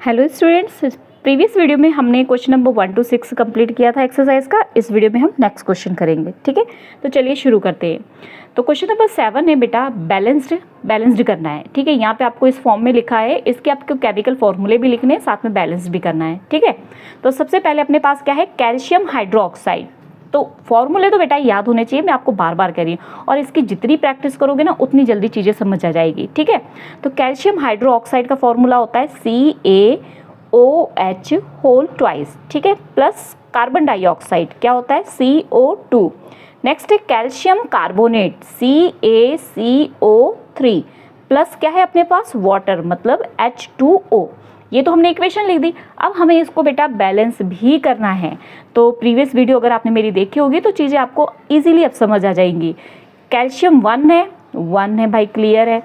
Hello students, previous video में हमने question number 1 to 6 complete किया था एक्सरसाइज का। इस वीडियो में हम नेक्स्ट क्वेश्चन करेंगे। ठीक है, तो चलिए शुरू करते हैं। तो क्वेश्चन नंबर 7 है बेटा, बैलेंस्ड करना है। ठीक है, यहाँ पे आपको इस फॉर्म में लिखा है, इसके आपको केमिकल फॉर्मूले भी लिखने हैं, साथ में बैलेंस्ड भी करना है। ठीक है, तो सबसे पहले अपने पास क्या है, कैल्शियम हाइड्रोक्साइड। तो फॉर्मूले तो बेटा याद होने चाहिए, मैं आपको बार बार कह रही हूँ, और इसकी जितनी प्रैक्टिस करोगे ना उतनी जल्दी चीज़ें समझ आ जाएगी। ठीक है, तो कैल्शियम हाइड्रोक्साइड का फॉर्मूला होता है CaOH होल ट्वाइस। ठीक है, प्लस कार्बन डाइऑक्साइड क्या होता है, CO2। नेक्स्ट है कैल्शियम कार्बोनेट CaCO3 प्लस क्या है अपने पास, वाटर मतलब H2O। ये तो हमने इक्वेशन लिख दी। अब हमें इसको बेटा बैलेंस भी करना है। तो प्रीवियस वीडियो अगर आपने मेरी देखी होगी तो चीज़ें आपको इजीली अब समझ आ जाएंगी। कैल्शियम 1 है भाई, क्लियर है।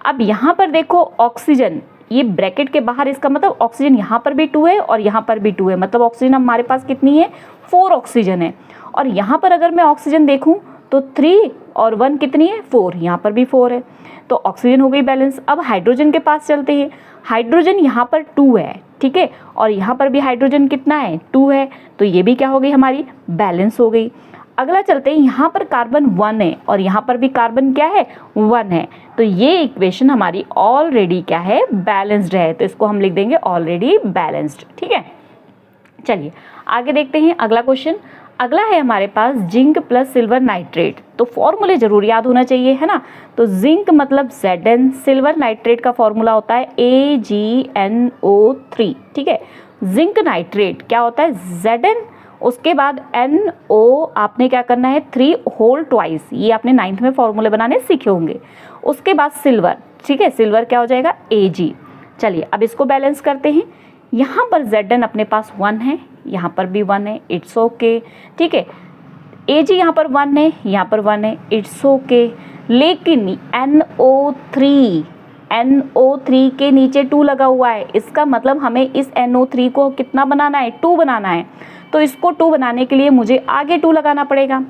अब यहाँ पर देखो ऑक्सीजन, ये ब्रैकेट के बाहर, इसका मतलब ऑक्सीजन यहाँ पर भी 2 है और यहाँ पर भी 2 है, मतलब ऑक्सीजन हमारे पास कितनी है, 4 ऑक्सीजन है। और यहाँ पर अगर मैं ऑक्सीजन देखूँ तो 3 और 1 कितनी है, 4, यहाँ पर भी 4 है। तो ऑक्सीजन हो गई बैलेंस। अब हाइड्रोजन के पास चलते हैं। हाइड्रोजन यहाँ पर 2 है, ठीक है, और यहाँ पर भी हाइड्रोजन कितना है, 2 है, तो ये भी क्या हो गई हमारी, बैलेंस हो गई। अगला चलते हैं, यहाँ पर कार्बन 1 है और यहाँ पर भी कार्बन क्या है, 1 है, तो ये इक्वेशन हमारी ऑलरेडी क्या है, बैलेंस्ड है। तो इसको हम लिख देंगे ऑलरेडी बैलेंस्ड। ठीक है, चलिए आगे देखते हैं अगला क्वेश्चन। अगला है हमारे पास जिंक प्लस सिल्वर नाइट्रेट। तो फॉर्मूले जरूर याद होना चाहिए, है ना। तो जिंक मतलब Zn, सिल्वर नाइट्रेट का फॉर्मूला होता है AgNO3। ठीक है, जिंक नाइट्रेट क्या होता है, Zn, उसके बाद NO आपने क्या करना है, 3 होल ट्वाइस। ये आपने 9th में फॉर्मूले बनाने सीखे होंगे। उसके बाद सिल्वर, ठीक है, सिल्वर क्या हो जाएगा, Ag। चलिए अब इसको बैलेंस करते हैं। यहाँ पर Zn अपने पास 1 है, यहाँ पर भी 1 है, इट्स ओके। ठीक है, Ag यहाँ पर 1 है, यहाँ पर 1 है, इट्स ओके। लेकिन NO3 के नीचे 2 लगा हुआ है, इसका मतलब हमें इस NO3 को कितना बनाना है, 2 बनाना है। तो इसको 2 बनाने के लिए मुझे आगे 2 लगाना पड़ेगा।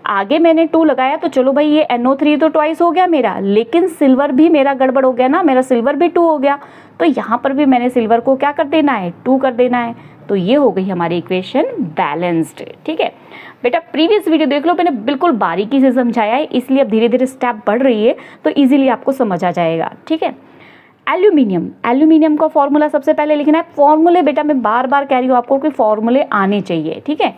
आगे मैंने 2 लगाया तो चलो भाई ये NO3 तो ट्वाइस हो गया मेरा, लेकिन सिल्वर भी मेरा गड़बड़ हो गया ना, मेरा सिल्वर भी 2 हो गया। तो यहाँ पर भी मैंने सिल्वर को क्या कर देना है, 2 कर देना है। तो ये हो गई हमारी इक्वेशन बैलेंस्ड। ठीक है बेटा, प्रीवियस वीडियो देख लो, मैंने बिल्कुल बारीकी से समझाया है, इसलिए अब धीरे धीरे स्टेप बढ़ रही है तो इजीली आपको समझ आ जाएगा। ठीक है, एल्यूमिनियम का फॉर्मूला सबसे पहले लिखना है। फॉर्मूले बेटा मैं बार बार कह रही हूँ आपको कि फॉर्मूले आने चाहिए। ठीक है,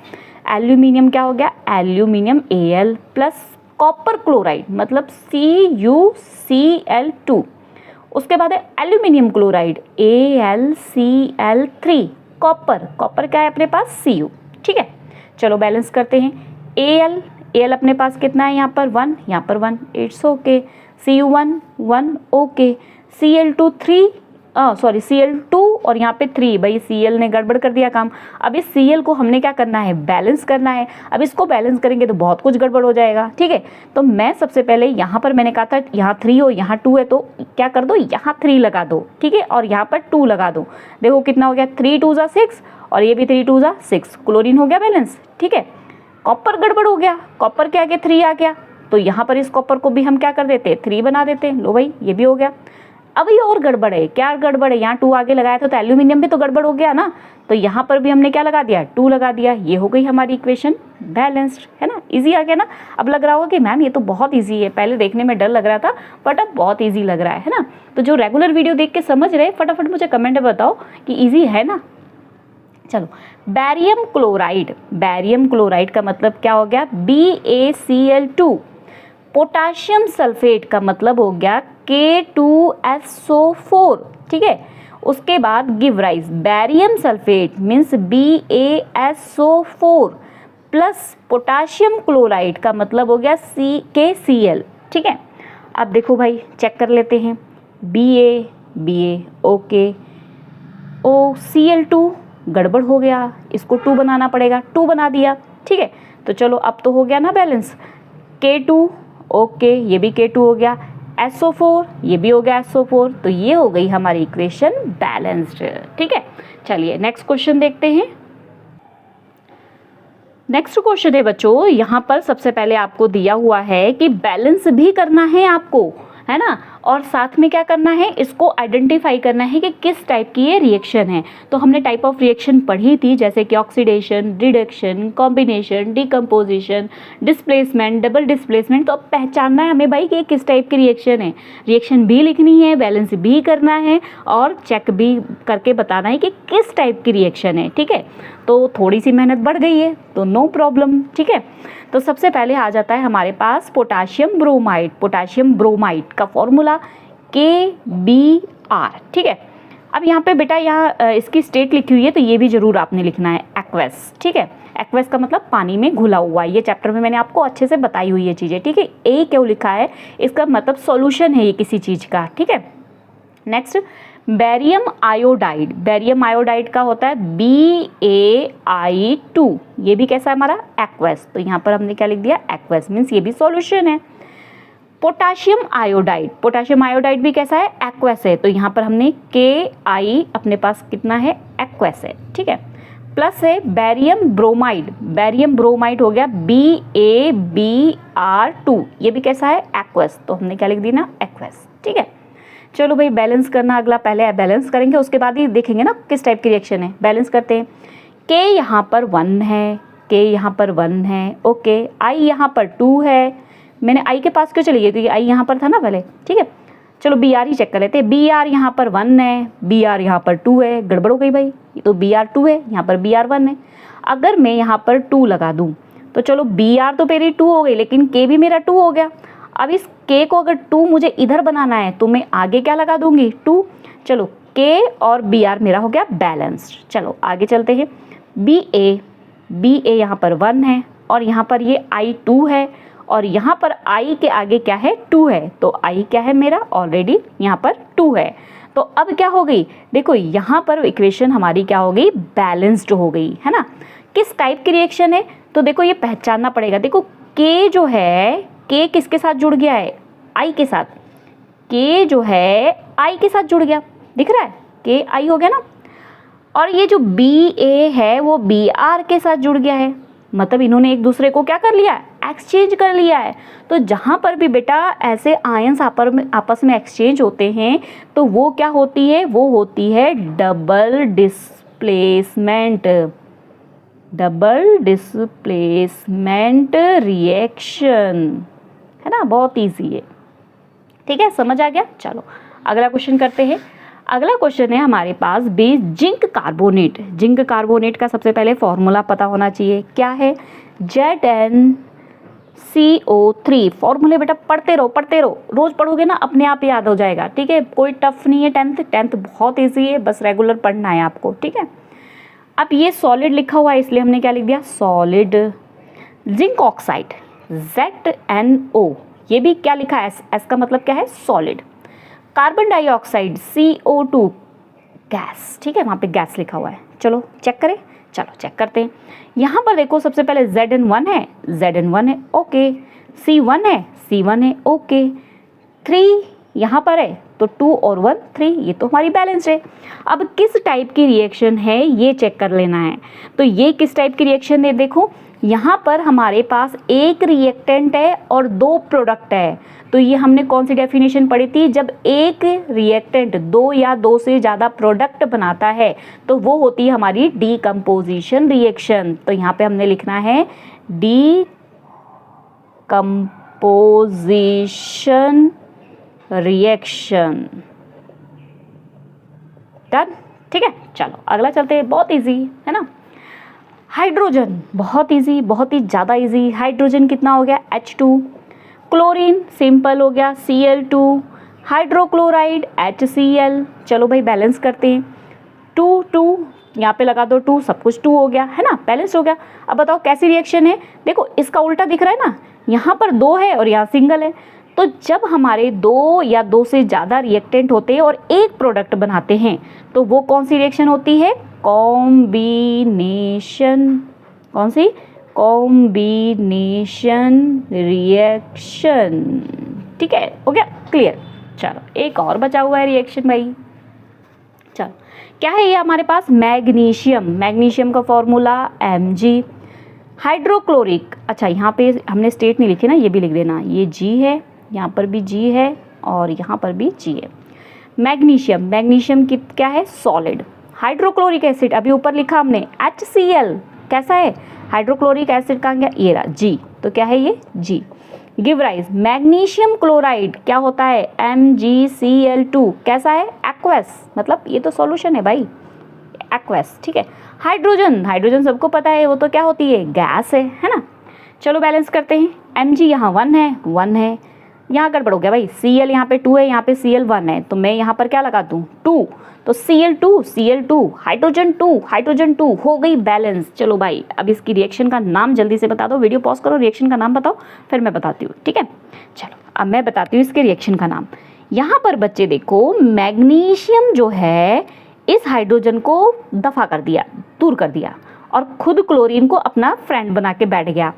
एल्यूमिनियम क्या हो गया, aluminium Al plus copper chloride मतलब CuCl2। उसके बाद है एल्यूमिनियम क्लोराइड AlCl3, कॉपर क्या है अपने पास, Cu। ठीक है, चलो बैलेंस करते हैं। Al अपने पास कितना है, यहाँ पर 1, यहाँ पर 1, it's okay. Cu1 1 okay. Cl2 और यहाँ पे 3, भाई Cl ने गड़बड़ कर दिया काम। अब इस Cl को हमने क्या करना है, बैलेंस करना है। अब इसको बैलेंस करेंगे तो बहुत कुछ गड़बड़ हो जाएगा। ठीक है, तो मैं सबसे पहले यहाँ पर मैंने कहा था यहाँ 3 हो, यहाँ 2 है, तो क्या कर दो, यहाँ 3 लगा दो। ठीक है, और यहाँ पर 2 लगा दो। देखो कितना हो गया, 3 2 जा 6 और ये भी 3 2 जा 6, क्लोरीन हो गया बैलेंस। ठीक है, कॉपर गड़बड़ हो गया, कॉपर के आगे 3 आ गया, तो यहाँ पर इस कॉपर को भी हम क्या कर देते, 3 बना देते। लो भाई ये भी हो गया। अब ये और गड़बड़ है, क्या गड़बड़ है, यहाँ 2 आगे लगाया था तो एल्यूमिनियम भी तो गड़बड़ हो गया ना, तो यहाँ पर भी हमने क्या लगा दिया, 2 लगा दिया। ये हो गई हमारी इक्वेशन बैलेंस्ड, है ना। इजी आ गया ना। अब लग रहा होगा कि मैम ये तो बहुत इजी है, पहले देखने में डर लग रहा था बट अब बहुत इजी लग रहा है ना। तो जो रेगुलर वीडियो देख के समझ रहे, फटाफट मुझे कमेंट में बताओ कि ईजी है ना। चलो, बैरियम क्लोराइड का मतलब क्या हो गया, BaCl2। पोटाशियम सल्फेट का मतलब हो गया K2SO4। ठीक है, उसके बाद give rise, barium sulphate means BaSO4 plus potassium chloride का मतलब हो गया KCl। ठीक है, अब देखो भाई चेक कर लेते हैं, BA ओके, OCl2 गड़बड़ हो गया, इसको 2 बनाना पड़ेगा, 2 बना दिया। ठीक है, तो चलो अब तो हो गया ना बैलेंस। K2 ओके, ये भी K2 हो गया, SO4 ये भी हो गया SO4, तो ये हो गई हमारी इक्वेशन बैलेंस्ड। ठीक है, चलिए नेक्स्ट क्वेश्चन देखते हैं। नेक्स्ट क्वेश्चन है बच्चों, यहाँ पर सबसे पहले आपको दिया हुआ है कि बैलेंस भी करना है आपको, है ना। और साथ में क्या करना है, इसको आइडेंटिफाई करना है कि किस टाइप की ये रिएक्शन है। तो हमने टाइप ऑफ रिएक्शन पढ़ी थी, जैसे कि oxidation, reduction, combination, decomposition, displacement, double displacement. तो अब पहचानना है हमें भाई कि किस टाइप की रिएक्शन है। रिएक्शन भी लिखनी है, बैलेंस भी करना है और चेक भी करके बताना है कि किस टाइप की रिएक्शन है। ठीक है, तो थोड़ी सी मेहनत बढ़ गई है तो नो प्रॉब्लम। ठीक है, तो सबसे पहले आ जाता है हमारे पास पोटाशियम ब्रोमाइड। पोटाशियम ब्रोमाइड का फॉर्मूला KBr। ठीक है, अब यहाँ पे बेटा यहाँ इसकी स्टेट लिखी हुई है तो ये भी जरूर आपने लिखना है, एक्वस। ठीक है, एक्वस का मतलब पानी में घुला हुआ। ये चैप्टर में मैंने आपको अच्छे से बताई हुई है चीज़ें। ठीक है, ए क्यों लिखा है, इसका मतलब सॉल्यूशन है ये किसी चीज़ का। ठीक है, next barium iodide. Barium iodide का होता है BaI2। ये भी कैसा है हमारा, एक्वस। तो यहाँ पर हमने क्या लिख दिया, एक्वस, मीन्स ये भी सॉल्यूशन है। पोटाशियम आयोडाइड, पोटाशियम आयोडाइड भी कैसा है, एक्वस है। तो यहाँ पर हमने Ki अपने पास कितना है, एक्वस है। ठीक है, प्लस है बेरियम ब्रोमाइड। बेरियम ब्रोमाइड हो गया BaBr2। ये भी कैसा है, एक्वस। तो हमने क्या लिख दी ना, एक्वस। ठीक है, चलो भाई बैलेंस करना अगला, पहले बैलेंस करेंगे उसके बाद ही देखेंगे ना किस टाइप की रिएक्शन है। बैलेंस करते हैं, K यहाँ पर 1 है, K यहाँ पर 1 है, ओके। I यहाँ पर 2 है, मैंने I के पास क्यों चली गई, तो ये I यहाँ पर था ना पहले। ठीक है, चलो Br ही चेक कर लेते हैं। Br यहाँ पर 1 है, Br यहाँ पर 2 है, गड़बड़ हो गई भाई, तो Br 2 है, यहाँ पर Br 1 है। अगर मैं यहाँ पर 2 लगा दूँ तो चलो Br तो मेरी 2 हो गई, लेकिन K भी मेरा 2 हो गया। अब इस K को अगर 2 मुझे इधर बनाना है तो मैं आगे क्या लगा दूंगी, 2। चलो K और Br मेरा हो गया बैलेंस्ड। चलो आगे चलते हैं, Ba यहाँ पर 1 है और यहाँ पर ये I 2 है और यहाँ पर I के आगे क्या है, 2 है। तो I क्या है मेरा, ऑलरेडी यहाँ पर 2 है। तो अब क्या हो गई, देखो यहाँ पर इक्वेशन हमारी क्या हो गई, बैलेंस्ड हो गई, है ना। किस टाइप की रिएक्शन है, तो देखो ये पहचानना पड़ेगा। देखो K जो है, K किसके साथ जुड़ गया है, I के साथ। K जो है I के साथ जुड़ गया, दिख रहा है, K I हो गया ना। और ये जो Ba है वो Br के साथ जुड़ गया है, मतलब इन्होंने एक दूसरे को क्या कर लिया है, एक्सचेंज कर लिया है। तो जहाँ पर भी बेटा ऐसे आयंस आपस में एक्सचेंज होते हैं तो वो क्या होती है, वो होती है double displacement. Double displacement reaction, है ना, बहुत इजी है। ठीक है, समझ आ गया। चलो अगला क्वेश्चन करते हैं। अगला क्वेश्चन है हमारे पास जिंक कार्बोनेट। जिंक कार्बोनेट का सबसे पहले फॉर्मूला पता होना चाहिए, क्या है, ZnCO3। फॉर्मूले बेटा पढ़ते रहो पढ़ते रहो, रोज पढ़ोगे ना अपने आप याद हो जाएगा। ठीक है, कोई टफ नहीं है, टेंथ बहुत ईजी है, बस रेगुलर पढ़ना है आपको। ठीक है, अब ये सॉलिड लिखा हुआ है इसलिए हमने क्या लिख दिया, सॉलिड। जिंक ऑक्साइड ZnO, ये भी क्या लिखा है, एस का मतलब क्या है, solid. Carbon dioxide CO2 gas. ठीक है, वहाँ पे गैस लिखा हुआ है, चलो चेक करें। चलो चेक करते हैं, यहाँ पर देखो सबसे पहले Zn1 है, Zn1 है, ओके। C1 है, C1 है, ओके। 3 यहाँ पर है तो 2 और 1 3, ये तो हमारी बैलेंस है। अब किस टाइप की रिएक्शन है ये चेक कर लेना है। तो ये किस टाइप की रिएक्शन है, देखो यहाँ पर हमारे पास एक रिएक्टेंट है और 2 प्रोडक्ट है। तो ये हमने कौन सी डेफिनेशन पढ़ी थी, जब एक रिएक्टेंट 2 या 2 से ज़्यादा प्रोडक्ट बनाता है तो वो होती है हमारी डीकम्पोजिशन रिएक्शन। तो यहाँ पे हमने लिखना है डीकम्पोजिशन रिएक्शन। डन, ठीक है। चलो अगला चलते हैं, बहुत इजी है ना। हाइड्रोजन बहुत इजी, बहुत ही ज़्यादा इजी। हाइड्रोजन कितना हो गया, H2। क्लोरीन सिंपल हो गया, Cl2। Hydrochloride HCl। चलो भाई बैलेंस करते हैं, 2 2 यहाँ पे लगा दो, 2 सब कुछ 2 हो गया, है ना, बैलेंस हो गया। अब बताओ कैसी रिएक्शन है, देखो इसका उल्टा दिख रहा है ना, यहाँ पर 2 है और यहाँ सिंगल है। तो जब हमारे 2 या 2 से ज़्यादा रिएक्टेंट होते हैं और एक प्रोडक्ट बनाते हैं तो वो कौन सी रिएक्शन होती है, कॉम्बिनेशन। कौन सी, कॉम्बिनेशन रिएक्शन। ठीक है, हो गया क्लियर। चलो एक और बचा हुआ है रिएक्शन भाई। चलो क्या है ये हमारे पास, मैग्नीशियम। मैग्नीशियम का फॉर्मूला Mg। हाइड्रोक्लोरिक, अच्छा यहाँ पे हमने स्टेट नहीं लिखी ना, ये भी लिख देना, ये G है, यहाँ पर भी G है, और यहाँ पर भी G है। मैग्नीशियम, मैग्नीशियम की क्या है, सॉलिड। हाइड्रोक्लोरिक एसिड अभी ऊपर लिखा हमने HCl, कैसा है, हाइड्रोक्लोरिक एसिड कहाँ गया, ये रहा G, तो क्या है ये G। Give rise, magnesium chloride क्या होता है, MgCl2, कैसा है, एक्वस, मतलब ये तो सॉल्यूशन है भाई, एक्वस, ठीक है। हाइड्रोजन, हाइड्रोजन सबको पता है वो तो क्या होती है, गैस है ना। चलो बैलेंस करते हैं, Mg यहाँ 1 है, यहाँ गड़बड़ हो गया भाई, Cl यहाँ पे 2 है, यहाँ पे Cl 1 है, तो मैं यहाँ पर क्या लगा दूँ 2, तो Cl2, हाइड्रोजन 2 हो गई बैलेंस। चलो भाई अब इसकी रिएक्शन का नाम जल्दी से बता दो, वीडियो पॉज करो, रिएक्शन का नाम बताओ, फिर मैं बताती हूँ, ठीक है। चलो अब मैं बताती हूँ इसके रिएक्शन का नाम। यहाँ पर बच्चे देखो, मैग्नीशियम जो है इस हाइड्रोजन को दफा कर दिया, दूर कर दिया, और खुद क्लोरीन को अपना फ्रेंड बना के बैठ गया।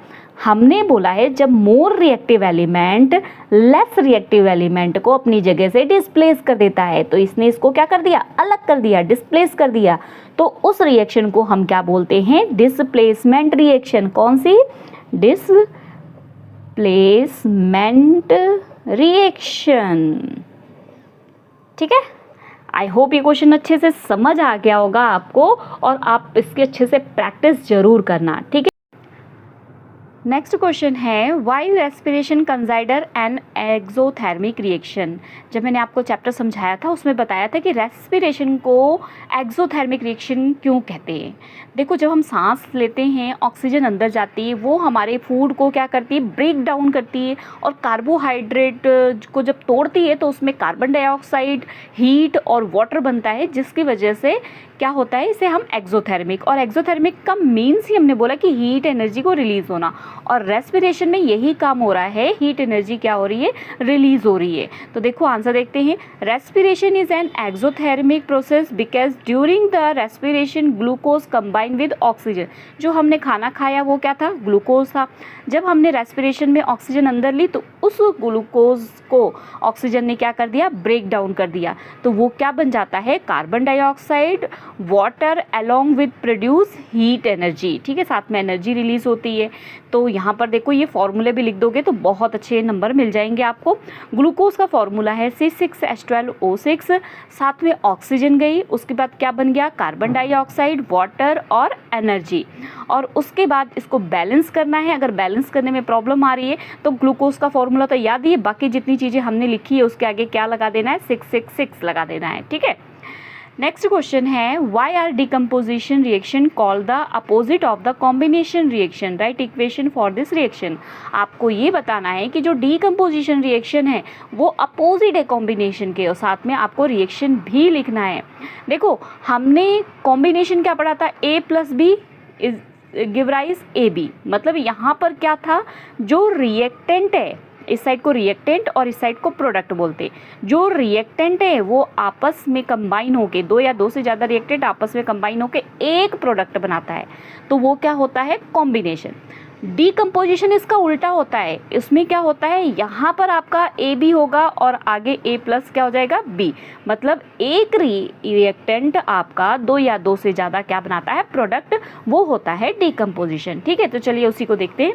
हमने बोला है जब more reactive element less reactive element को अपनी जगह से डिस्प्लेस कर देता है, तो इसने इसको क्या कर दिया, अलग कर दिया, डिस्प्लेस कर दिया, तो उस रिएक्शन को हम क्या बोलते हैं, डिस्प्लेसमेंट रिएक्शन। कौन सी, डिस्प्लेसमेंट रिएक्शन, ठीक है। आई होप ये क्वेश्चन अच्छे से समझ आ गया होगा आपको, और आप इसके अच्छे से प्रैक्टिस जरूर करना, ठीक है। नेक्स्ट क्वेश्चन है, why respiration consider an exothermic reaction. जब मैंने आपको चैप्टर समझाया था उसमें बताया था कि रेस्पिरेशन को एक्सोथर्मिक रिएक्शन क्यों कहते हैं। देखो जब हम सांस लेते हैं ऑक्सीजन अंदर जाती है, वो हमारे फूड को क्या करती है, ब्रेक डाउन करती है, और कार्बोहाइड्रेट को जब तोड़ती है तो उसमें कार्बन डाइऑक्साइड, हीट और वाटर बनता है, जिसकी वजह से क्या होता है, इसे हम एक्सोथर्मिक, और एक्सोथर्मिक का मीन्स ही हमने बोला कि हीट एनर्जी को रिलीज होना, और रेस्पिरेशन में यही काम हो रहा है, हीट एनर्जी क्या हो रही है, रिलीज हो रही है। तो देखो आंसर देखते हैं, respiration is an exothermic process because during the respiration glucose combine with oxygen. जो हमने खाना खाया वो क्या था, ग्लूकोज था। जब हमने रेस्पिरेशन में ऑक्सीजन अंदर ली तो उस ग्लूकोज को ऑक्सीजन ने क्या कर दिया, ब्रेक डाउन कर दिया, तो वो क्या बन जाता है, carbon dioxide, water along with produce heat energy, ठीक है, साथ में एनर्जी रिलीज होती है। तो यहाँ पर देखो ये फॉर्मूले भी लिख दोगे तो बहुत अच्छे नंबर मिल जाएंगे आपको। ग्लूकोज का फॉर्मूला है C6H12O6, साथ में ऑक्सीजन गई, उसके बाद क्या बन गया, कार्बन डाइऑक्साइड, वाटर और एनर्जी, और उसके बाद इसको बैलेंस करना है। अगर बैलेंस करने में प्रॉब्लम आ रही है तो ग्लूकोज का फॉर्मूला तो याद ही है, बाकी जितनी चीज़ें हमने लिखी है उसके आगे क्या लगा देना है, 666 लगा देना है, ठीक है। नेक्स्ट क्वेश्चन है, why are decomposition reaction called the opposite of the combination reaction, write equation for this reaction. आपको ये बताना है कि जो डिकम्पोजिशन रिएक्शन है वो अपोजिट है कॉम्बिनेशन के, और साथ में आपको रिएक्शन भी लिखना है। देखो हमने कॉम्बिनेशन क्या पढ़ा था, A+B is give rise AB, मतलब यहाँ पर क्या था, जो रिएक्टेंट है इस साइड को रिएक्टेंट और इस साइड को प्रोडक्ट बोलते हैं। जो रिएक्टेंट है वो आपस में कंबाइन होके, दो या दो से ज़्यादा रिएक्टेंट आपस में कंबाइन होके एक प्रोडक्ट बनाता है, तो वो क्या होता है, कॉम्बिनेशन। डीकम्पोजिशन इसका उल्टा होता है, इसमें क्या होता है, यहाँ पर आपका AB होगा और आगे A+ क्या हो जाएगा, B, मतलब एक रिएक्टेंट आपका दो या दो से ज़्यादा क्या बनाता है, प्रोडक्ट, वो होता है डीकम्पोजिशन, ठीक है। तो चलिए उसी को देखते हैं,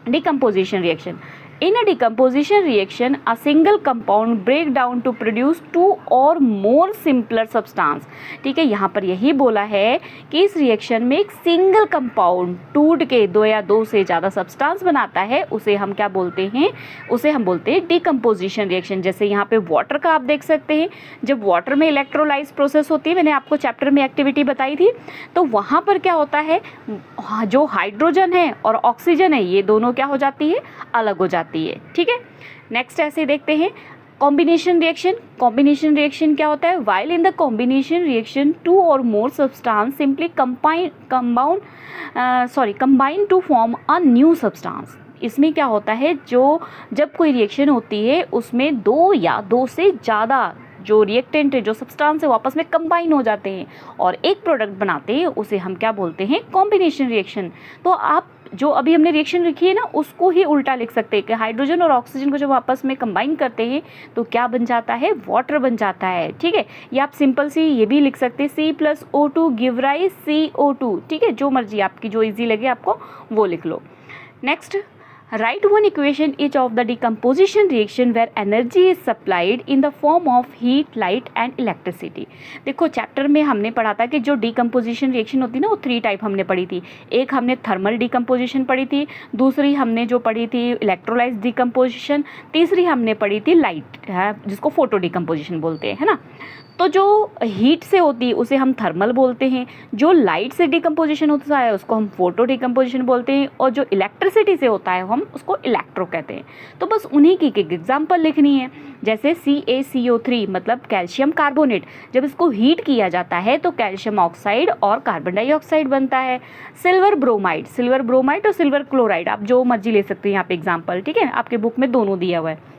decomposition reaction. In a decomposition reaction, a single compound break down to produce two or more simpler substance। ठीक है, यहाँ पर यही बोला है कि इस रिएक्शन में एक सिंगल कंपाउंड टूट के दो या दो से ज़्यादा सब्सटेंस बनाता है, उसे हम क्या बोलते हैं, उसे हम बोलते हैं डिकम्पोजिशन रिएक्शन। जैसे यहाँ पे वाटर का आप देख सकते हैं, जब वाटर में इलेक्ट्रोलाइज प्रोसेस होती है, मैंने आपको चैप्टर में एक्टिविटी बताई थी, तो वहाँ पर क्या होता है, जो हाइड्रोजन है और ऑक्सीजन है ये दोनों क्या हो जाती है, अलग हो जाती है, ठीक है। नेक्स्ट ऐसे देखते हैं कॉम्बिनेशन रिएक्शन। कॉम्बिनेशन रिएक्शन क्या होता है, while in the combination reaction two और more substance simply combine to form a new substance. इसमें क्या होता है, जो जब कोई रिएक्शन होती है उसमें दो या दो से ज़्यादा जो रिएक्टेंट है, जो सब्सटेंस है, वो आपस में कंबाइन हो जाते हैं और एक प्रोडक्ट बनाते हैं, उसे हम क्या बोलते हैं, कॉम्बिनेशन रिएक्शन। तो आप जो अभी हमने रिएक्शन लिखी है ना, उसको ही उल्टा लिख सकते हैं कि हाइड्रोजन और ऑक्सीजन को जब आपस में कंबाइन करते हैं तो क्या बन जाता है, वाटर बन जाता है, ठीक है। या आप सिंपल सी ये भी लिख सकते हैं, C+O2 गिव राइज CO2, ठीक है, जो मर्जी आपकी जो इजी लगे आपको वो लिख लो। Next Write one equation each of the decomposition reaction where energy is supplied in the form of heat, light and electricity. देखो चैप्टर में हमने पढ़ा था कि जो डिकम्पोजिशन रिएक्शन होती है ना वो 3 टाइप हमने पढ़ी थी. एक हमने थर्मल डिकम्पोजिशन पढ़ी थी, दूसरी हमने जो पढ़ी थी इलेक्ट्रोलाइज डिकम्पोजिशन, तीसरी हमने पढ़ी थी लाइट जिसको फोटो डिकम्पोजिशन बोलते हैं, है ना. तो जो हीट से होती है उसे हम थर्मल बोलते हैं, जो लाइट से डिकम्पोजिशन होता है उसको हम फोटो डिकम्पोजिशन बोलते हैं, और जो इलेक्ट्रिसिटी से होता है हम उसको इलेक्ट्रो कहते हैं. तो बस उन्हीं की एक एग्जांपल लिखनी है. जैसे CaCO3 मतलब कैल्शियम कार्बोनेट, जब इसको हीट किया जाता है तो कैल्शियम ऑक्साइड और कार्बन डाइऑक्साइड बनता है. सिल्वर ब्रोमाइड और सिल्वर क्लोराइड, आप जो मर्जी ले सकते हैं यहाँ पे एग्जाम्पल, ठीक है, आपके बुक में दोनों दिया हुआ है.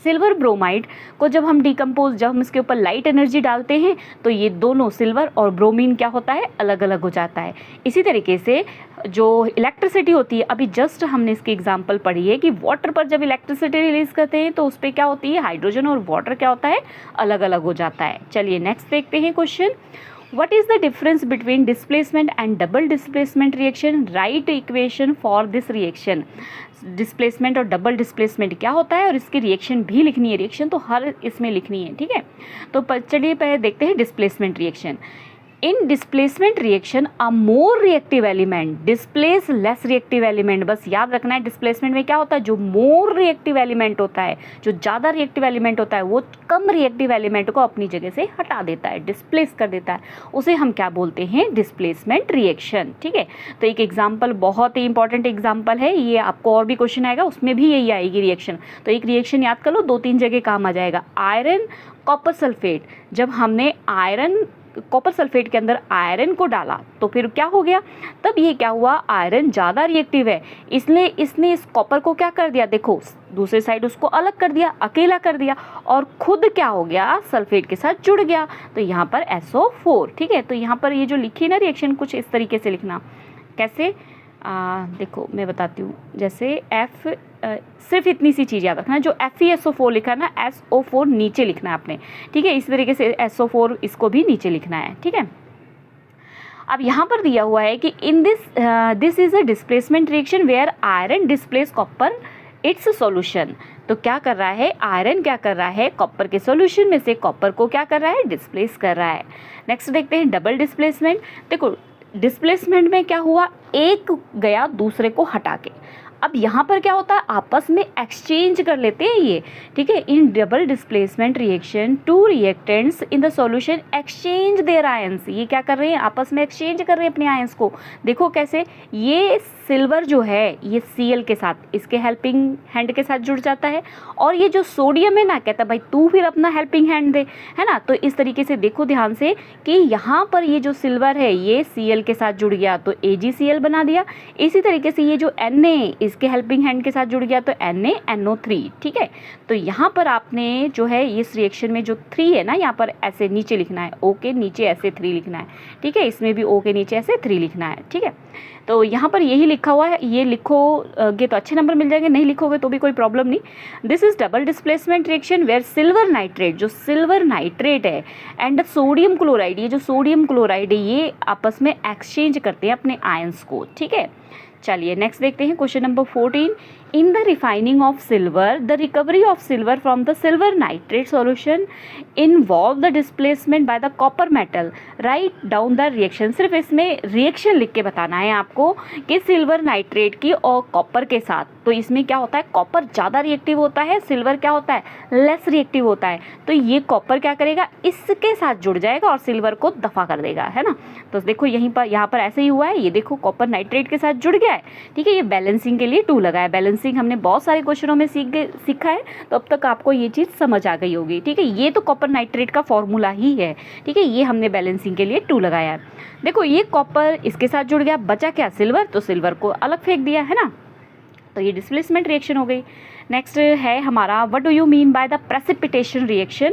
सिल्वर ब्रोमाइड को जब हम जब हम इसके ऊपर लाइट एनर्जी डालते हैं तो ये दोनों सिल्वर और ब्रोमीन क्या होता है, अलग अलग हो जाता है. इसी तरीके से जो इलेक्ट्रिसिटी होती है, अभी जस्ट हमने इसकी एग्जांपल पढ़ी है कि वाटर पर जब इलेक्ट्रिसिटी रिलीज करते हैं तो उस पर क्या होती है, हाइड्रोजन और वाटर क्या होता है, अलग अलग हो जाता है. चलिए नेक्स्ट देखते हैं question. What is the difference between displacement and double displacement reaction? Write equation for this reaction. Displacement और डबल डिस्प्लेसमेंट क्या होता है और इसकी रिएक्शन भी लिखनी है. रिएक्शन तो हर इसमें लिखनी है, ठीक है. तो चलिए पहले देखते हैं डिस्प्लेसमेंट रिएक्शन. इन डिस्प्लेसमेंट रिएक्शन अ more reactive element displace less reactive element. बस याद रखना है डिस्प्लेसमेंट में क्या होता है, जो मोर रिएक्टिव एलिमेंट होता है, जो ज़्यादा रिएक्टिव एलिमेंट होता है वो कम रिएक्टिव एलिमेंट को अपनी जगह से हटा देता है, डिस्प्लेस कर देता है. उसे हम क्या बोलते हैं, डिस्प्लेसमेंट रिएक्शन, ठीक है. तो एक एग्जाम्पल, बहुत ही इंपॉर्टेंट एग्जाम्पल है ये, आपको और भी क्वेश्चन आएगा उसमें भी यही आएगी रिएक्शन. तो एक रिएक्शन याद कर लो, 2-3 जगह काम आ जाएगा. आयरन कॉपर सल्फेट, जब हमने कॉपर सल्फेट के अंदर आयरन को डाला तो फिर क्या हो गया, तब ये क्या हुआ, आयरन ज़्यादा रिएक्टिव है इसलिए इसने इस कॉपर को क्या कर दिया, देखो दूसरे साइड उसको अलग कर दिया, अकेला कर दिया, और खुद क्या हो गया, सल्फेट के साथ जुड़ गया. तो यहाँ पर SO4, ठीक है. तो यहाँ पर ये जो लिखी ना रिएक्शन, कुछ इस तरीके से लिखना. कैसे, देखो मैं बताती हूँ. जैसे सिर्फ इतनी सी चीज़ याद रखना, जो FeSO4 लिखा है ना, SO4 नीचे लिखना है आपने, ठीक है. इस तरीके से SO4 इसको भी नीचे लिखना है, ठीक है. अब यहाँ पर दिया हुआ है कि in this is a displacement reaction where iron displace copper its solution. तो क्या कर रहा है, आयरन क्या कर रहा है, कॉपर के सॉल्यूशन में से कॉपर को क्या कर रहा है, डिस्प्लेस कर रहा है. नेक्स्ट देखते हैं डबल डिस्प्लेसमेंट. देखो डिस्प्लेसमेंट में क्या हुआ, एक गया दूसरे को हटा के. अब यहाँ पर क्या होता है, आपस में एक्सचेंज कर लेते हैं ये, ठीक है. In double displacement reaction 2 reactants in the solution exchange there ions. ये क्या कर रहे हैं, आपस में एक्सचेंज कर रहे हैं अपने आयंस को. देखो कैसे, ये सिल्वर जो है ये Cl के साथ, इसके हेल्पिंग हैंड के साथ जुड़ जाता है, और ये जो सोडियम है ना, कहता है भाई तू फिर अपना हेल्पिंग हैंड दे, है ना. तो इस तरीके से देखो ध्यान से कि यहाँ पर ये जो सिल्वर है ये Cl के साथ जुड़ गया तो AgCl बना दिया. इसी तरीके से ये जो Na इसके हेल्पिंग हैंड के साथ जुड़ गया तो NaNO3, ठीक है. तो यहाँ पर आपने जो है इस रिएक्शन में जो 3 है ना, यहाँ पर ऐसे नीचे लिखना है, O के नीचे ऐसे 3 लिखना है, ठीक है. इसमें भी O के नीचे ऐसे 3 लिखना है, ठीक है. तो यहाँ पर यही लिखा हुआ है, ये लिखोगे तो अच्छे नंबर मिल जाएंगे, नहीं लिखोगे तो भी कोई प्रॉब्लम नहीं. This is double displacement reaction where silver nitrate, जो सिल्वर नाइट्रेट है, एंड सोडियम क्लोराइड, ये जो सोडियम क्लोराइड है ये आपस में एक्सचेंज करते हैं अपने आयंस को, ठीक है. चलिए नेक्स्ट देखते हैं question number 14. In the refining of silver, the recovery of silver from the silver nitrate solution involve the displacement by the copper metal. Write down the reaction. सिर्फ इसमें रिएक्शन लिख के बताना है आपको कि सिल्वर नाइट्रेट की और कॉपर के साथ. तो इसमें क्या होता है, कॉपर ज़्यादा रिएक्टिव होता है, सिल्वर क्या होता है, लेस रिएक्टिव होता है. तो ये कॉपर क्या करेगा, इसके साथ जुड़ जाएगा और सिल्वर को दफा कर देगा, है ना. तो देखो यहाँ पर ऐसे ही हुआ है, ये देखो कॉपर नाइट्रेट के साथ जुड़ गया है, ठीक है. ये बैलेंसिंग के लिए 2 लगा है. बैलेंसिंग हमने बहुत सारे क्वेश्चनों में सीखा है, तो अब तक आपको ये चीज़ समझ आ गई होगी, ठीक है. ये तो कॉपर नाइट्रेट का फॉर्मूला ही है, ठीक है. ये हमने बैलेंसिंग के लिए 2 लगाया है. देखो ये कॉपर इसके साथ जुड़ गया, बचा क्या, सिल्वर, तो सिल्वर को अलग फेंक दिया, है ना. तो ये डिस्प्लेसमेंट रिएक्शन हो गई. नेक्स्ट है हमारा, what do you mean by the precipitation reaction,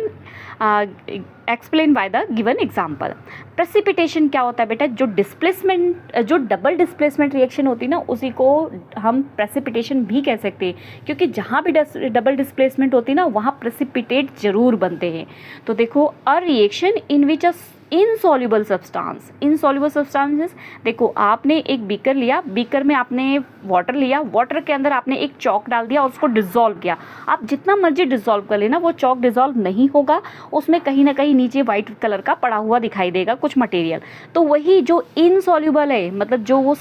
explain by the given example. Precipitation क्या होता है बेटा, जो डबल डिस्प्लेसमेंट रिएक्शन होती है ना, उसी को हम प्रेसिपिटेशन भी कह सकते हैं, क्योंकि जहाँ भी डबल डिस्प्लेसमेंट होती है ना वहाँ प्रेसिपिटेट जरूर बनते हैं. तो देखो, a reaction in which a insoluble substance. Insoluble substances, देखो आपने एक बीकर लिया, बीकर में आपने वाटर लिया, वाटर के अंदर आपने एक चॉक डाल दिया और उसको डिसॉल्व किया। आप जितना मर्जी डिसॉल्व कर लेना, वो चॉक डिसॉल्व नहीं होगा, उसमें कहीं ना कहीं नीचे वाइट कलर का पड़ा हुआ दिखाई देगा कुछ मटेरियल। तो वही जो इनसॉल्युबल है, मतलब जो वो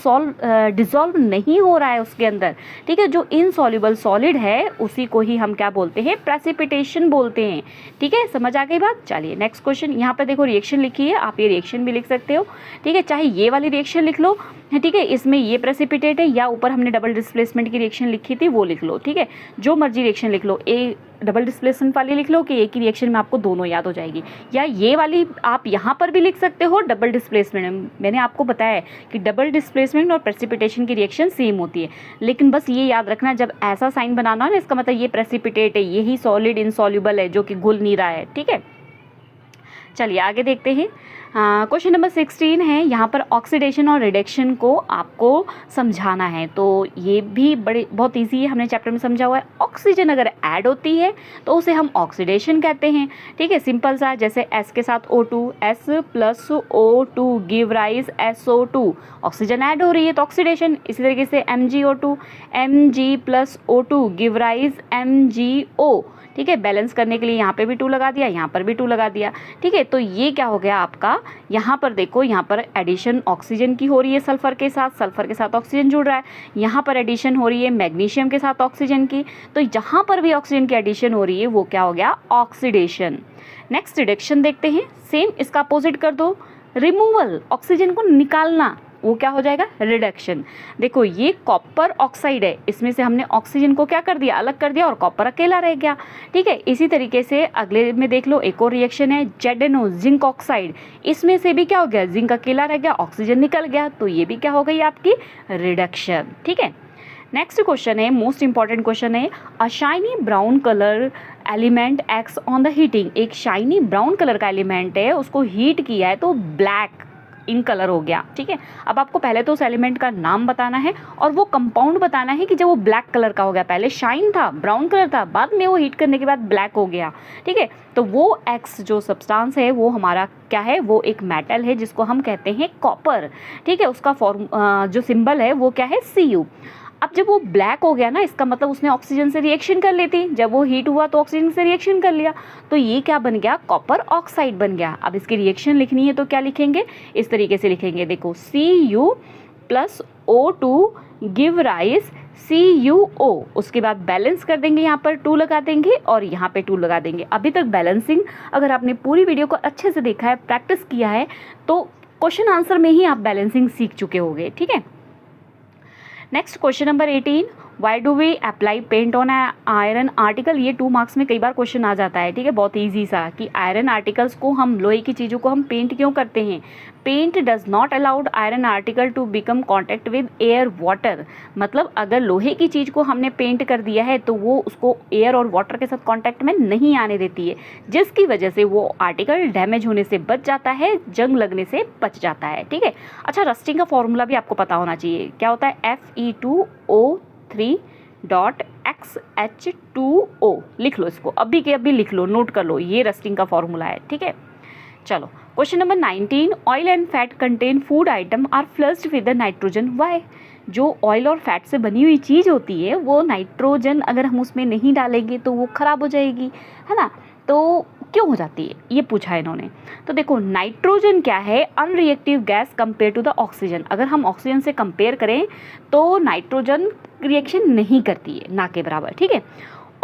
डिसॉल्व नहीं हो रहा है उसके अंदर, ठीक है, जो इनसॉल्युबल सॉलिड है उसी को ही हम क्या बोलते हैं, प्रेसिपिटेशन बोलते हैं। ठीक है, समझ आ गई बात। चलिए नेक्स्ट क्वेश्चन, यहाँ पे देखो रिएक्शन लिखी है, आप ये रिएक्शन भी लिख सकते हो। ठीक है, चाहे ये वाली रिएक्शन लिख लो, ठीक है, इसमें ये प्रेसिपिटेट है, या ऊपर हमने डबल डिस्प्लेसमेंट की रिएक्शन लिखी थी वो लिख लो। ठीक है, जो मर्जी रिएक्शन लिख लो, ए डबल डिस्प्लेसमेंट वाली लिख लो कि एक ही रिएक्शन में आपको दोनों याद हो जाएगी, या ये वाली आप यहाँ पर भी लिख सकते हो डबल डिस्प्लेसमेंट। मैंने आपको बताया है कि डबल डिस्प्लेसमेंट और प्रेसिपिटेशन की रिएक्शन सेम होती है, लेकिन बस ये याद रखना जब ऐसा साइन बनाना है ना, इसका मतलब ये प्रेसिपिटेट है, यही सॉलिड इनसॉल्युबल है जो कि घुल नहीं रहा है। ठीक है, चलिए आगे देखते हैं। क्वेश्चन नंबर 16 है, यहाँ पर ऑक्सीडेशन और रिडक्शन को आपको समझाना है। तो ये भी बहुत ईजी है, हमने चैप्टर में समझा हुआ है। ऑक्सीजन अगर ऐड होती है तो उसे हम ऑक्सीडेशन कहते हैं। ठीक है, सिंपल सा, जैसे S के साथ O2, S plus O2 give rise SO2, oxygen add हो रही है तो ऑक्सीडेशन। इसी तरीके से MgO2, Mg plus O2 give rise MgO। ठीक है, बैलेंस करने के लिए यहाँ पे भी 2 लगा दिया, यहाँ पर भी 2 लगा दिया। ठीक है, तो ये क्या हो गया आपका, यहाँ पर देखो, यहाँ पर एडिशन ऑक्सीजन की हो रही है सल्फर के साथ ऑक्सीजन जुड़ रहा है। यहाँ पर एडिशन हो रही है मैग्नीशियम के साथ ऑक्सीजन की, तो जहाँ पर भी ऑक्सीजन की एडिशन हो रही है वो क्या हो गया, ऑक्सीडेशन। नेक्स्ट रिडक्शन देखते हैं, सेम इसका अपोजिट कर दो, रिमूवल, ऑक्सीजन को निकालना, वो क्या हो जाएगा, रिडक्शन। देखो ये कॉपर ऑक्साइड है, इसमें से हमने ऑक्सीजन को क्या कर दिया, अलग कर दिया और कॉपर अकेला रह गया। ठीक है, इसी तरीके से अगले में देख लो, एक और रिएक्शन है ZNO, जिंक ऑक्साइड, इसमें से भी क्या हो गया, जिंक अकेला रह गया, ऑक्सीजन निकल गया, तो ये भी क्या हो गई आपकी, रिडक्शन। ठीक है, नेक्स्ट क्वेश्चन है, मोस्ट इंपॉर्टेंट क्वेश्चन है, अ shiny brown colour element acts on the heating. एक शाइनी ब्राउन कलर का एलिमेंट है, उसको हीट किया है तो ब्लैक इन कलर हो गया। ठीक है, अब आपको पहले तो उस एलिमेंट का नाम बताना है और वो कंपाउंड बताना है कि जब वो ब्लैक कलर का हो गया, पहले शाइन था, ब्राउन कलर था, बाद में वो हीट करने के बाद ब्लैक हो गया। ठीक है, तो वो एक्स जो सब्सटेंस है वो हमारा क्या है, वो एक मेटल है जिसको हम कहते हैं कॉपर। ठीक है, उसका जो सिंबल है वो क्या है, Cu। अब जब वो ब्लैक हो गया ना, इसका मतलब उसने ऑक्सीजन से रिएक्शन कर ली थी, जब वो हीट हुआ तो ऑक्सीजन से रिएक्शन कर लिया, तो ये क्या बन गया, कॉपर ऑक्साइड बन गया। अब इसकी रिएक्शन लिखनी है तो क्या लिखेंगे, इस तरीके से लिखेंगे, देखो Cu plus O2 give rise CuO, उसके बाद बैलेंस कर देंगे, यहाँ पर 2 लगा देंगे और यहाँ पे 2 लगा देंगे। अभी तक बैलेंसिंग अगर आपने पूरी वीडियो को अच्छे से देखा है, प्रैक्टिस किया है, तो क्वेश्चन आंसर में ही आप बैलेंसिंग सीख चुके होंगे। ठीक है, next question number 18, why do we apply paint on iron article. ये 2 मार्क्स में कई बार क्वेश्चन आ जाता है। ठीक है, बहुत इजी सा, कि आयरन आर्टिकल्स को हम, लोहे की चीज़ों को हम पेंट क्यों करते हैं। Paint does not allowed iron article to become contact with air water, मतलब अगर लोहे की चीज़ को हमने पेंट कर दिया है तो वो उसको एयर और वाटर के साथ कॉन्टैक्ट में नहीं आने देती है, जिसकी वजह से वो आर्टिकल डैमेज होने से बच जाता है, जंग लगने से बच जाता है। ठीक है, अच्छा, रस्टिंग का फॉर्मूला भी आपको पता होना चाहिए, क्या होता है, Fe2O3.XH2O। लिख लो इसको, अभी के अभी लिख लो, नोट कर लो, ये रस्टिंग का फॉर्मूला है। ठीक है, चलो question number 19, oil and fat contain food item are flushed with the nitrogen, why. जो ऑयल और फैट से बनी हुई चीज़ होती है वो नाइट्रोजन अगर हम उसमें नहीं डालेंगे तो वो ख़राब हो जाएगी, है ना, तो क्यों हो जाती है, ये पूछा है इन्होंने। तो देखो, नाइट्रोजन क्या है, unreactive gas compare to the oxygen. अगर हम ऑक्सीजन से कंपेयर करें तो नाइट्रोजन रिएक्शन नहीं करती है, ना के बराबर। ठीक है,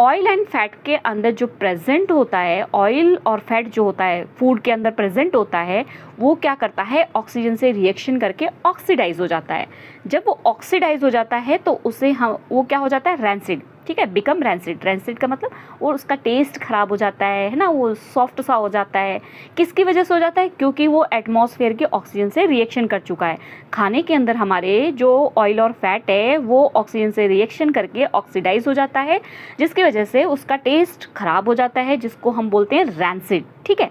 ऑयल एंड फैट के अंदर जो प्रेजेंट होता है, ऑयल और फैट जो होता है फूड के अंदर प्रेजेंट होता है, वो क्या करता है, ऑक्सीजन से रिएक्शन करके ऑक्सीडाइज हो जाता है। जब वो ऑक्सीडाइज हो जाता है तो उसे हम, वो क्या हो जाता है, रैंसिड। ठीक है, बिकम रैंसिड। रैंसिड का मतलब वो उसका टेस्ट खराब हो जाता है ना, वो सॉफ्ट सा हो जाता है। किसकी वजह से हो जाता है, क्योंकि वो एटमॉस्फेयर के ऑक्सीजन से रिएक्शन कर चुका है। खाने के अंदर हमारे जो ऑयल और फैट है वो ऑक्सीजन से रिएक्शन करके ऑक्सीडाइज हो जाता है, जिसकी वजह से उसका टेस्ट खराब हो जाता है, जिसको हम बोलते हैं रैंसिड। ठीक है,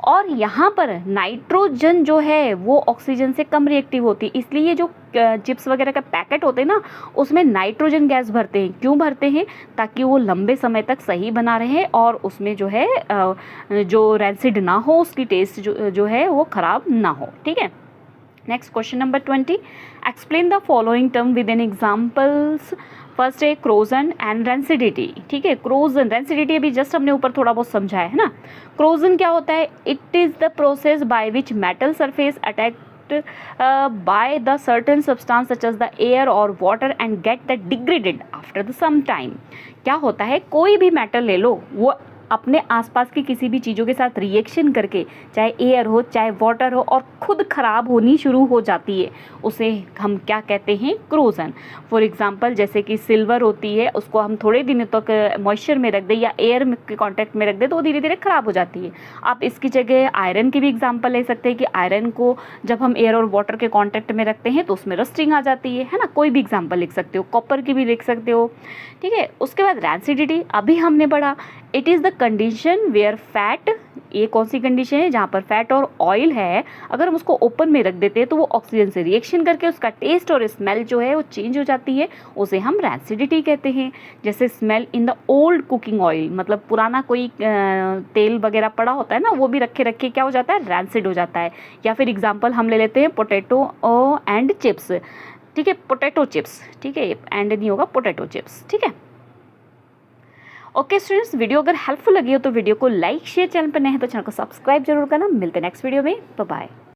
और यहाँ पर नाइट्रोजन जो है वो ऑक्सीजन से कम रिएक्टिव होती है, इसलिए जो चिप्स वगैरह का पैकेट होते हैं ना उसमें नाइट्रोजन गैस भरते हैं। क्यों भरते हैं? ताकि वो लंबे समय तक सही बना रहे और उसमें जो है जो रैंसिड ना हो, उसकी टेस्ट जो है वो ख़राब ना हो। ठीक है। Next question number 20, explain the following term with an examples. First है क्रोजन एंड रेंसिडिटी। ठीक है, क्रोजन रेंसिडिटी अभी जस्ट हमने ऊपर थोड़ा बहुत समझाया है ना। क्रोजन क्या होता है? It is the process by which metal surface attacked by the certain substance such as the air or water and get that degraded after the some time। क्या होता है, कोई भी मेटल ले लो, वो अपने आसपास की किसी भी चीज़ों के साथ रिएक्शन करके, चाहे एयर हो चाहे वाटर हो, और खुद ख़राब होनी शुरू हो जाती है, उसे हम क्या कहते हैं? क्रोजन। फॉर एग्जांपल जैसे कि सिल्वर होती है, उसको हम थोड़े दिनों तक मॉइस्चर में रख दें या एयर के कांटेक्ट में रख दें तो वो धीरे धीरे ख़राब हो जाती है। आप इसकी जगह आयरन की भी एग्जांपल ले सकते हैं कि आयरन को जब हम एयर और वाटर के कॉन्टैक्ट में रखते हैं तो उसमें रस्टिंग आ जाती है ना। कोई भी एग्जाम्पल लिख सकते हो, कॉपर की भी लिख सकते हो। ठीक है। उसके बाद रैंसिडिटी अभी हमने पढ़ा, it is the condition where fat, ये कौन सी कंडीशन है? जहाँ पर फैट और ऑयल है, अगर हम उसको ओपन में रख देते हैं तो वो ऑक्सीजन से रिएक्शन करके उसका टेस्ट और स्मेल जो है वो चेंज हो जाती है, उसे हम रैंसिडिटी कहते हैं। जैसे smell in the old cooking oil, मतलब पुराना कोई तेल वगैरह पड़ा होता है ना, वो भी रखे रखे क्या हो जाता है? रैंसिड हो जाता है। या फिर एग्जाम्पल हम ले लेते हैं पोटैटो एंड चिप्स। ठीक है, पोटैटो चिप्स। ठीक है, एंड नहीं होगा, पोटैटो चिप्स। ठीक है। ओके स्टूडेंट्स, वीडियो अगर हेल्पफुल लगी हो तो वीडियो को लाइक शेयर, चैनल पर नए हैं तो चैनल को सब्सक्राइब जरूर करना। मिलते हैं नेक्स्ट वीडियो में। Bye bye.